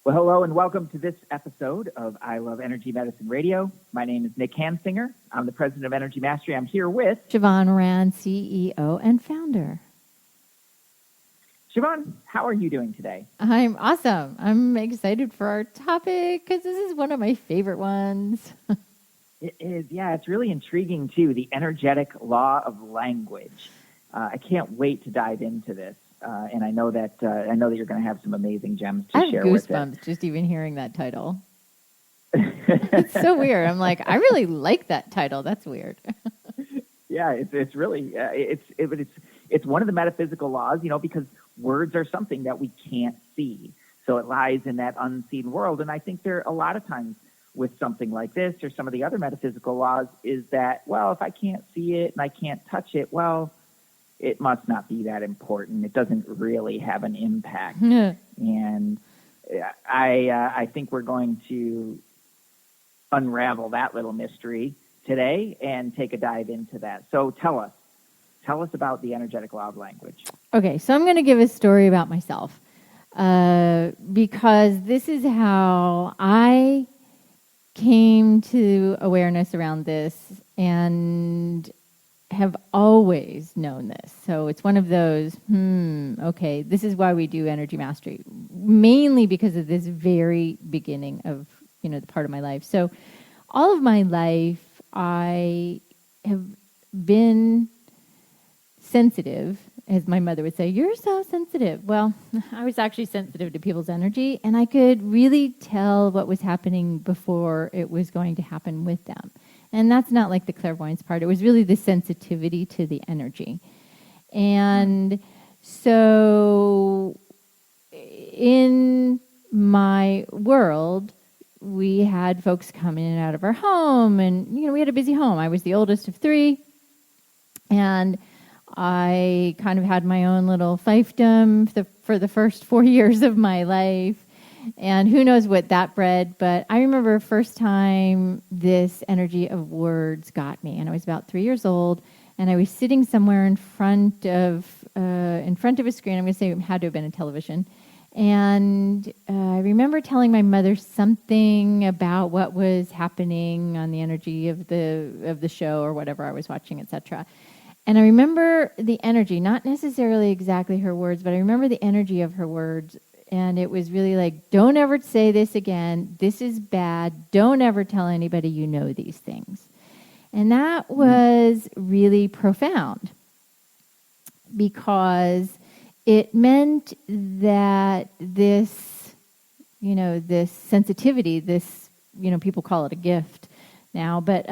Well, hello and welcome to this episode of I Love Energy Medicine Radio. My name is Nick Hansinger. I'm the president of Energy Mastery. I'm here with Sheevaun Moran, CEO and founder. Sheevaun, how are you doing today? I'm awesome. I'm excited for our topic because this is one of my favorite ones. It is, yeah, it's really intriguing too, the energetic law of language. I can't wait to dive into this. And I know that you're going to have some amazing gems to share with it. I have goosebumps just even hearing that title. It's so weird. I'm like, I really like that title. That's weird. Yeah, it's really it's one of the metaphysical laws, because words are something that we can't see. So it lies in that unseen world. And I think there a lot of times with something like this or some of the other metaphysical laws is that, well, if I can't see it and I can't touch it, well, it must not be that important. It doesn't really have an impact. And I think we're going to unravel that little mystery today and take a dive into that. So tell us about the energetic law of language. Okay, so I'm going to give a story about myself because this is how I came to awareness around this and have always known this. So it's one of those, okay, this is why we do energy mastery, mainly because of this very beginning of, the part of my life. So all of my life, I have been sensitive, as my mother would say, you're so sensitive. Well, I was actually sensitive to people's energy, and I could really tell what was happening before it was going to happen with them. And that's not like the clairvoyance part. It was really the sensitivity to the energy. And so in my world, we had folks come in and out of our home. And, we had a busy home. I was the oldest of three. And I kind of had my own little fiefdom for the first 4 years of my life. And who knows what that bred, but I remember first time this energy of words got me, and I was about 3 years old, and I was sitting somewhere in front of a screen. I'm going to say it had to have been a television, and I remember telling my mother something about what was happening on the energy of the show or whatever I was watching, etc. And I remember the energy, not necessarily exactly her words, but I remember the energy of her words. And it was really like, don't ever say this again. This is bad. Don't ever tell anybody you know these things. And that was really profound because it meant that this, this sensitivity, this, people call it a gift now, but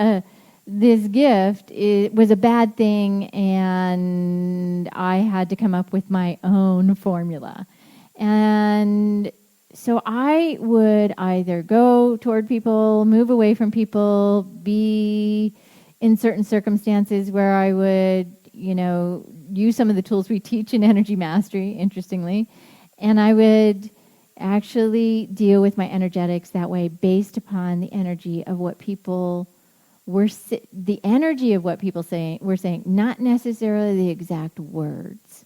this gift, it was a bad thing, and I had to come up with my own formula. And so I would either go toward people, move away from people, be in certain circumstances where I would, use some of the tools we teach in Energy Mastery, interestingly, and I would actually deal with my energetics that way based upon the energy of what people were, the energy of what people were saying, not necessarily the exact words.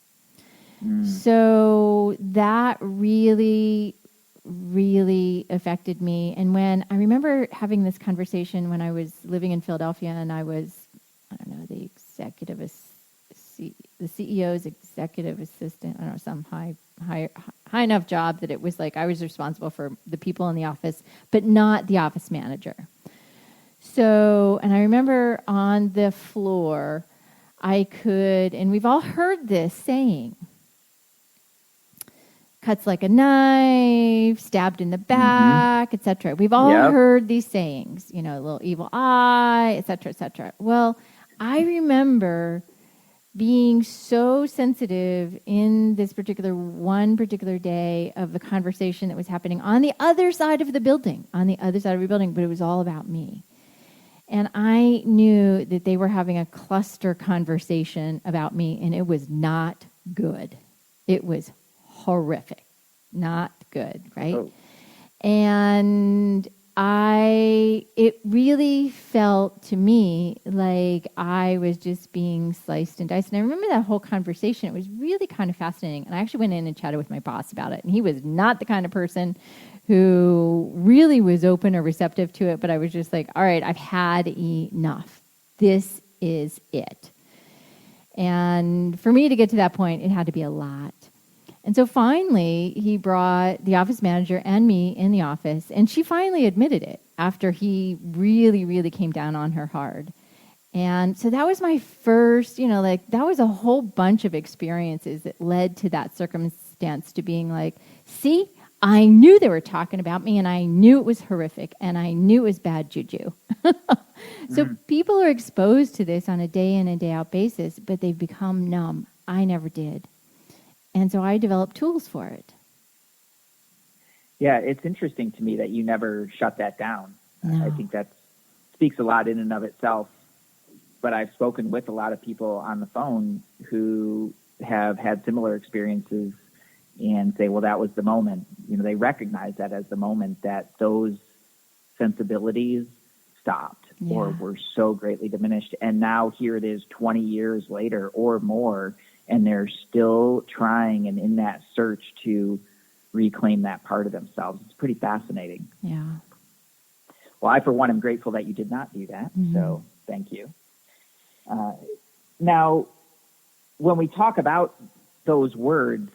So that really, really affected me. And when I remember having this conversation when I was living in Philadelphia, and I was, the CEO's executive assistant, some high enough job that it was like I was responsible for the people in the office, but not the office manager. So, and I remember on the floor, and we've all heard this saying, cuts like a knife, stabbed in the back, etc. We've all heard these sayings, a little evil eye, etc., etc. Well, I remember being so sensitive in this one particular day of the conversation that was happening on the other side of the building, but it was all about me. And I knew that they were having a cluster conversation about me, and it was not good. It was horrific, not good, right? Oh. And it really felt to me like I was just being sliced and diced. And I remember that whole conversation. It was really kind of fascinating. And I actually went in and chatted with my boss about it. And he was not the kind of person who really was open or receptive to it, but I was just like, all right, I've had enough. This is it. And for me to get to that point, it had to be a lot. And so finally, he brought the office manager and me in the office, and she finally admitted it after he really, really came down on her hard. And so that was my first, that was a whole bunch of experiences that led to that circumstance to being like, see, I knew they were talking about me, and I knew it was horrific, and I knew it was bad juju. So people are exposed to this on a day in and day out basis, but they've become numb. I never did. And so I developed tools for it. Yeah, it's interesting to me that you never shut that down. No. I think that speaks a lot in and of itself. But I've spoken with a lot of people on the phone who have had similar experiences and say, well, that was the moment. They recognize that as the moment that those sensibilities stopped or were so greatly diminished. And now here it is 20 years later or more, and they're still trying and in that search to reclaim that part of themselves. It's pretty fascinating. Yeah. Well, I, for one, am grateful that you did not do that. Mm-hmm. So thank you. Now, when we talk about those words,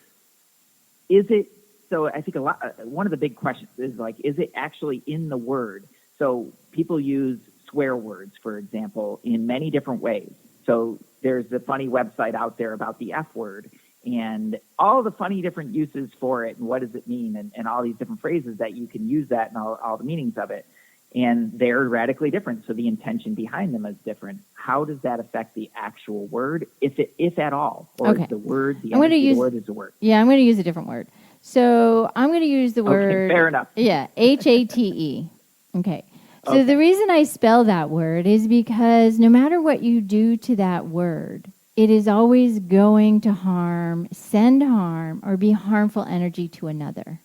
is it, so I think one of the big questions is like, is it actually in the word? So people use swear words, for example, in many different ways. So there's a funny website out there about the F word and all the funny different uses for it and what does it mean and all these different phrases that you can use that and all the meanings of it. And they're radically different, so the intention behind them is different. How does that affect the actual word, if at all? Or is the word, the energy of the word is the word? Yeah, I'm going to use a different word. So I'm going to use the word... fair enough. Yeah, H-A-T-E. Okay. So the reason I spell that word is because no matter what you do to that word, it is always going to harm, send harm, or be harmful energy to another.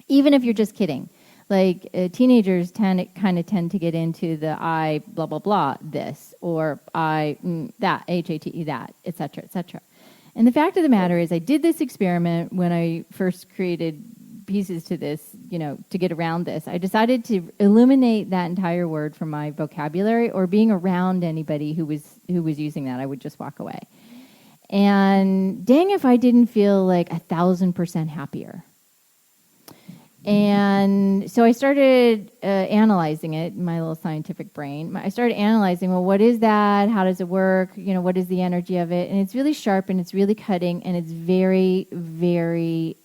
Even if you're just kidding. Like teenagers kind of tend to get into the I blah blah blah this or I that HATE that etc. etc. And the fact of the matter is, I did this experiment when I first created pieces to this, to get around this. I decided to eliminate that entire word from my vocabulary or being around anybody who was using that. I would just walk away. And dang if I didn't feel like 1,000% happier. And so I started analyzing it in my little scientific brain. I started analyzing, well, what is that? How does it work? What is the energy of it? And it's really sharp and it's really cutting and it's very, very,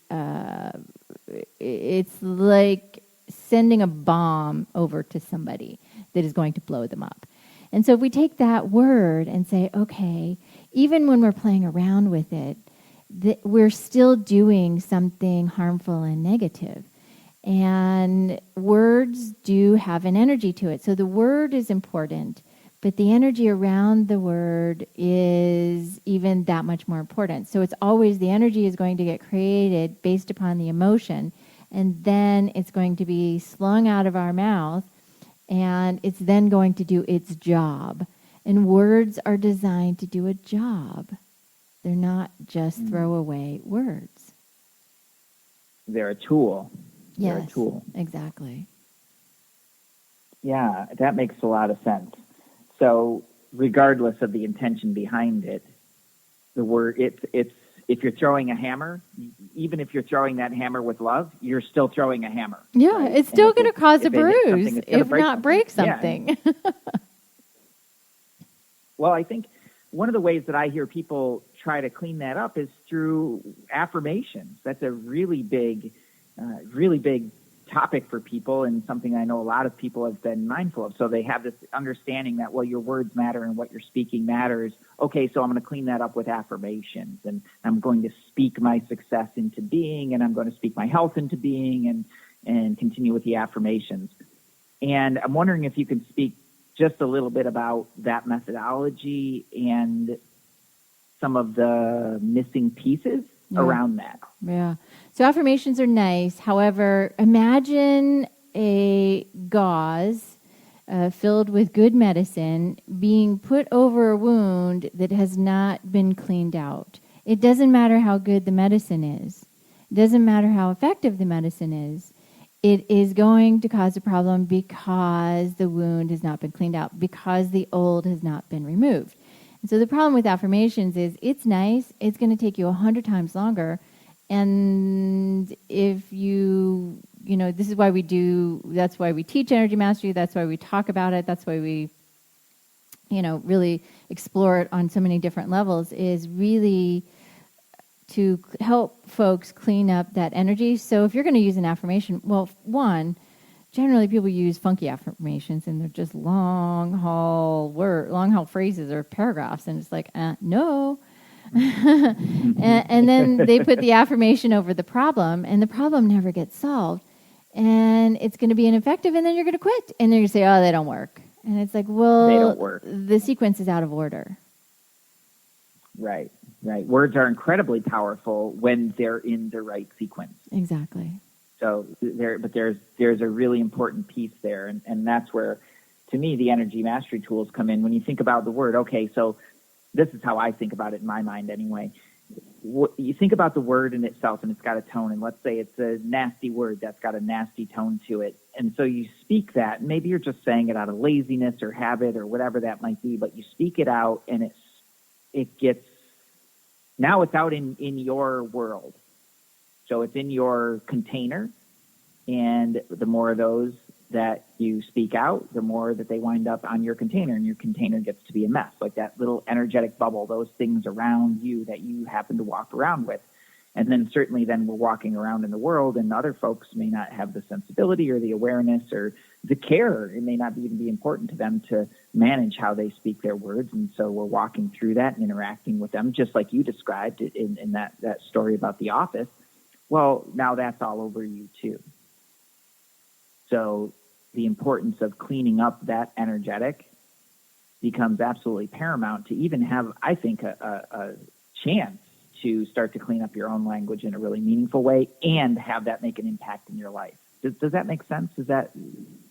it's like sending a bomb over to somebody that is going to blow them up. And so if we take that word and say, okay, even when we're playing around with it, we're still doing something harmful and negative. And words do have an energy to it. So the word is important, but the energy around the word is even that much more important. So it's always the energy is going to get created based upon the emotion, and then it's going to be slung out of our mouth, and it's then going to do its job. And words are designed to do a job. They're not just throwaway words. They're a tool. Yes, They're a tool. Exactly. Yeah, that makes a lot of sense. So regardless of the intention behind it, the word, it's if you're throwing a hammer, even if you're throwing that hammer with love, you're still throwing a hammer. Yeah, right? it's still going to cause a bruise, if not break something. Yeah. Well, I think one of the ways that I hear people try to clean that up is through affirmations. That's a really big topic for people and something I know a lot of people have been mindful of. So they have this understanding that, well, your words matter and what you're speaking matters. Okay, so I'm going to clean that up with affirmations, and I'm going to speak my success into being, and I'm going to speak my health into being, and continue with the affirmations. And I'm wondering if you can speak just a little bit about that methodology and some of the missing pieces around that. Yeah. So affirmations are nice. However, imagine a gauze filled with good medicine being put over a wound that has not been cleaned out. It doesn't matter how good the medicine is. Doesn't matter how effective the medicine is, it is going to cause a problem because the wound has not been cleaned out, because the old has not been removed. And so the problem with affirmations is it's nice, it's going to take you 100 times longer. And if this is why that's why we teach energy mastery, that's why we talk about it, that's why we, really explore it on so many different levels, is really to help folks clean up that energy. So if you're going to use an affirmation, well, one, generally people use funky affirmations and they're just long haul phrases or paragraphs, and it's like, no. and then they put the affirmation over the problem, and the problem never gets solved, and it's going to be ineffective, and then you're going to quit, and then you say, oh, they don't work. And it's like, well, they don't work. The sequence is out of order. Right. Words are incredibly powerful when they're in the right sequence. Exactly. So there's a really important piece there, and that's where, to me, the energy mastery tools come in. When you think about the word, okay, so this is how I think about it in my mind anyway. You think about the word in itself, and it's got a tone, and let's say it's a nasty word that's got a nasty tone to it. And so you speak that, and maybe you're just saying it out of laziness or habit or whatever that might be, but you speak it out, and now it's out in your world. So it's in your container, and the more of those that you speak out, the more that they wind up on your container, and your container gets to be a mess, like that little energetic bubble, those things around you that you happen to walk around with. And then certainly then we're walking around in the world, and other folks may not have the sensibility or the awareness or the care. It may not even be important to them to manage how they speak their words. And so we're walking through that and interacting with them, just like you described in that story about the office. Well, now that's all over you too. So the importance of cleaning up that energetic becomes absolutely paramount to even have, I think, a chance to start to clean up your own language in a really meaningful way and have that make an impact in your life. Does that make sense? Is that,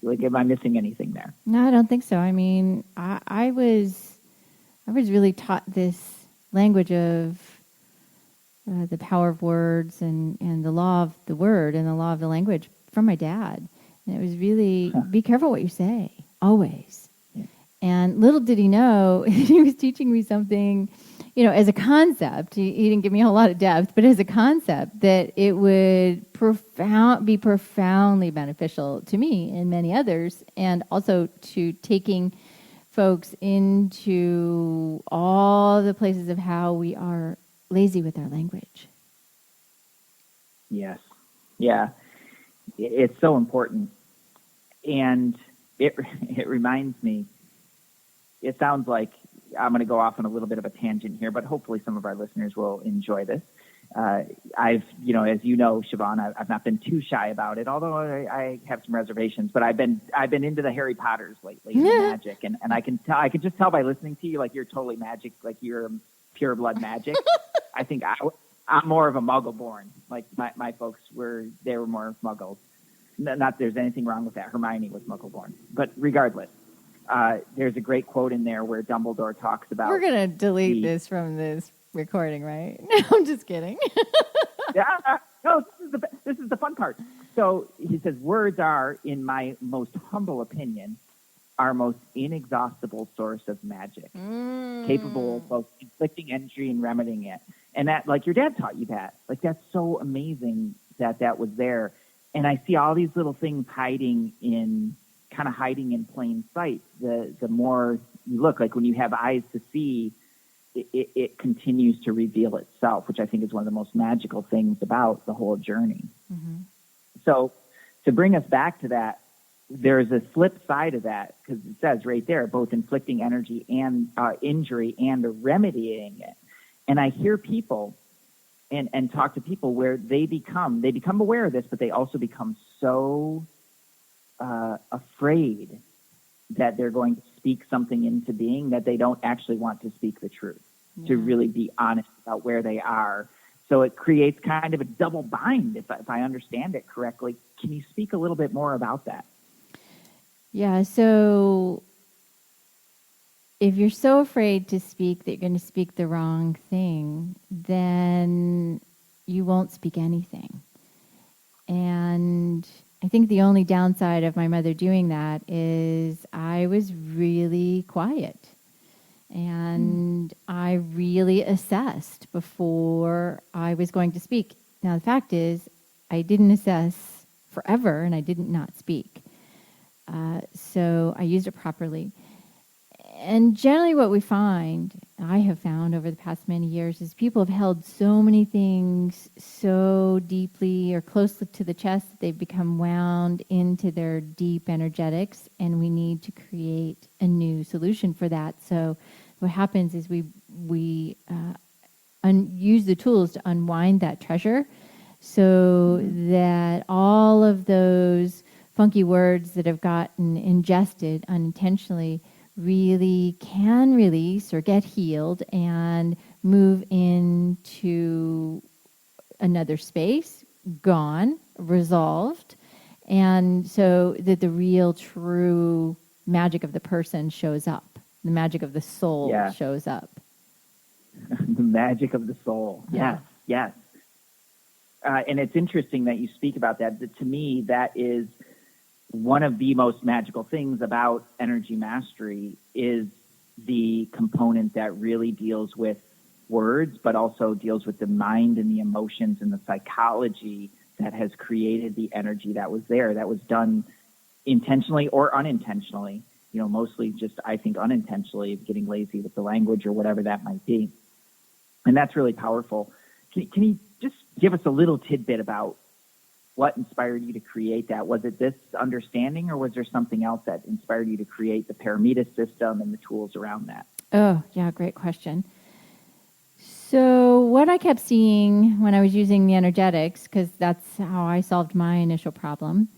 like, am I missing anything there? No, I don't think so. I mean, I was really taught this language of the power of words and the law of the word and the law of the language from my dad. And it was really, be careful what you say, always. Yeah. And little did he know, he was teaching me something, as a concept. He didn't give me a whole lot of depth, but as a concept, that it would be profoundly beneficial to me and many others, and also to taking folks into all the places of how we are lazy with our language. Yes. Yeah. It's so important. And it reminds me, it sounds like I'm going to go off on a little bit of a tangent here, but hopefully some of our listeners will enjoy this. As you know, Sheevaun, I've not been too shy about it, although I have some reservations, but I've been into the Harry Potters lately, and the magic. And I can just tell by listening to you, like, you're totally magic, like you're pure blood magic. I think I'm more of a muggle born. Like my folks were more muggles. Not there's anything wrong with that. Hermione was muggle born, but regardless, there's a great quote in there where Dumbledore talks about. We're gonna delete this from this recording, right? No, I'm just kidding. Yeah, no, this is the fun part. So he says, words are, in my most humble opinion, our most inexhaustible source of magic, capable of both inflicting injury and remedying it. And that, like your dad taught you that, like that's so amazing that was there. And I see all these little things hiding in plain sight. The more you look, like when you have eyes to see, it continues to reveal itself, which I think is one of the most magical things about the whole journey. Mm-hmm. So to bring us back to that, there's a flip side of that, because it says right there, both inflicting energy and injury and remedying it. And I hear people and talk to people where they become aware of this, but they also become so afraid that they're going to speak something into being that they don't actually want to speak the truth, to really be honest about where they are. So it creates kind of a double bind, if I understand it correctly. Can you speak a little bit more about that? Yeah, so if you're so afraid to speak that you're going to speak the wrong thing, then you won't speak anything. And I think the only downside of my mother doing that is I was really quiet. And I really assessed before I was going to speak. Now, the fact is, I didn't assess forever, and I didn't not speak. So I used it properly. And generally what we find, I have found over the past many years, is people have held so many things so deeply or close to the chest that they've become wound into their deep energetics, and we need to create a new solution for that. So what happens is we use the tools to unwind that treasure so that all of those funky words that have gotten ingested unintentionally really can release or get healed and move into another space, gone, resolved, and so that the real true magic of the person shows up. The magic of the soul shows up. The magic of the soul. Yes, yes. And it's interesting that you speak about that. To me, that is one of the most magical things about energy mastery is the component that really deals with words, but also deals with the mind and the emotions and the psychology that has created the energy that was there, that was done intentionally or unintentionally. Mostly just, I think, unintentionally, getting lazy with the language or whatever that might be. And that's really powerful. Can you just give us a little tidbit about what inspired you to create that? Was it this understanding, or was there something else that inspired you to create the Paramita system and the tools around that? Oh, yeah, great question. So what I kept seeing when I was using the energetics, because that's how I solved my initial problem,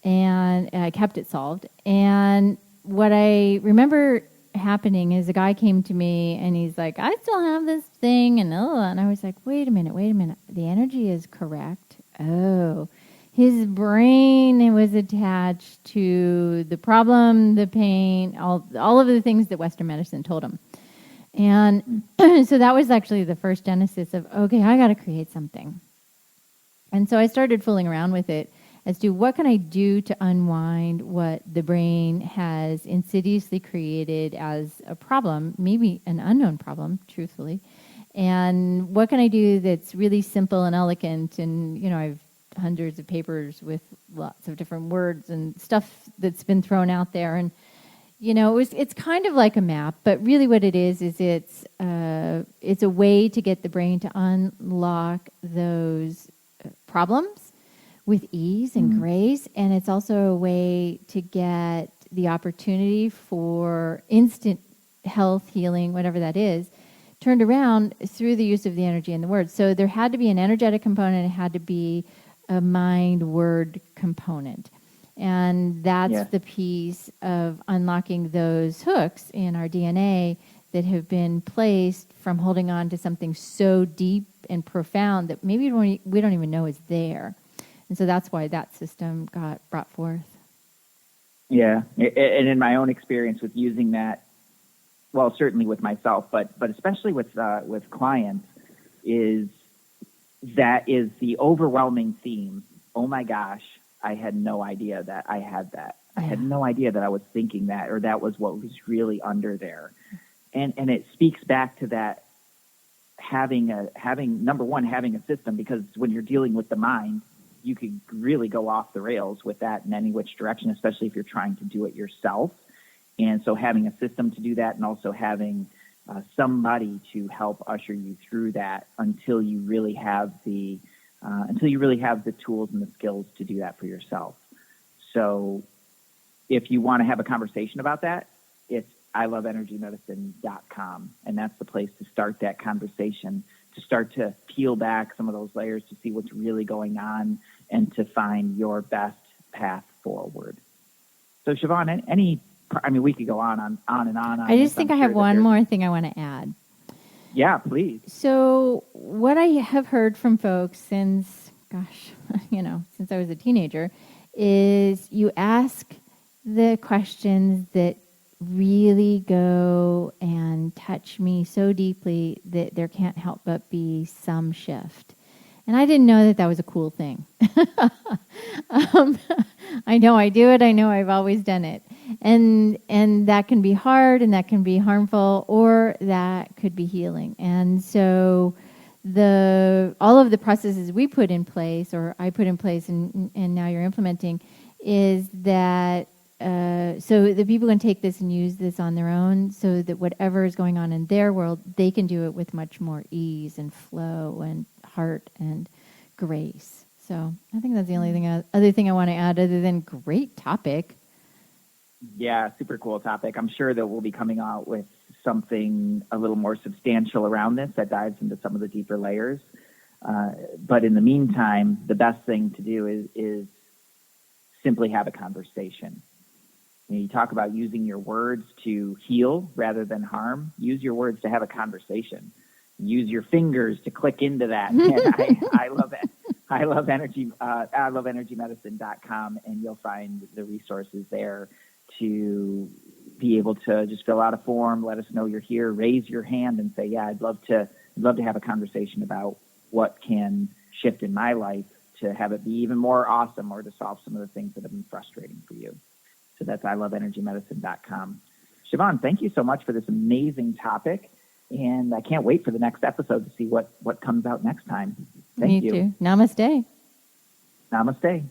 and I kept it solved. And what I remember happening is a guy came to me and he's like, I still have this thing, and I was like, wait a minute. The energy is correct. Oh, his brain was attached to the problem, the pain, all of the things that Western medicine told him. And so that was actually the first genesis of, okay, I got to create something. And so I started fooling around with it as to what can I do to unwind what the brain has insidiously created as a problem, maybe an unknown problem, truthfully. And what can I do that's really simple and elegant? And, I've hundreds of papers with lots of different words and stuff that's been thrown out there. And, it's kind of like a map, but really what it is it's a way to get the brain to unlock those problems with ease and grace. And it's also a way to get the opportunity for instant health, healing, whatever that is, turned around through the use of the energy and the words. So there had to be an energetic component. It had to be a mind-word component. And that's the piece of unlocking those hooks in our DNA that have been placed from holding on to something so deep and profound that maybe we don't even know is there. And so that's why that system got brought forth. Yeah, and in my own experience with using that, well, certainly with myself, but especially with clients, is the overwhelming theme. Oh my gosh, I had no idea that I had that. I had no idea that I was thinking that, or that was what was really under there. And it speaks back to that having number one, having a system, because when you're dealing with the mind, you could really go off the rails with that in any which direction, especially if you're trying to do it yourself. And so having a system to do that, and also having somebody to help usher you through that until you really have the tools and the skills to do that for yourself. So if you want to have a conversation about that, it's iloveenergymedicine.com. And that's the place to start that conversation, to start to peel back some of those layers, to see what's really going on, and to find your best path forward. So Sheevaun, we could go on and on. I just think I have one more thing I want to add. Yeah, please. So what I have heard from folks since I was a teenager is you ask the questions that really go and touch me so deeply that there can't help but be some shift. And I didn't know that that was a cool thing. um, I know I do it. I know I've always done it. And that can be hard and that can be harmful, or that could be healing. And so all of the processes we put in place, or I put in place and now you're implementing, is that so the people can take this and use this on their own, so that whatever is going on in their world, they can do it with much more ease and flow and heart and grace. So I think that's the only other thing I want to add, other than great topic. Yeah, super cool topic. I'm sure that we'll be coming out with something a little more substantial around this that dives into some of the deeper layers. But in the meantime, the best thing to do is simply have a conversation. You talk about using your words to heal rather than harm. Use your words to have a conversation. Use your fingers to click into that. I love it. I love energymedicine.com, and you'll find the resources there to be able to just fill out a form, let us know you're here, raise your hand and say, yeah, I'd love to have a conversation about what can shift in my life to have it be even more awesome, or to solve some of the things that have been frustrating for you. So that's iloveenergymedicine.com. Sheevaun, thank you so much for this amazing topic, and I can't wait for the next episode to see what comes out next time. Thank you. Me too. Namaste. Namaste.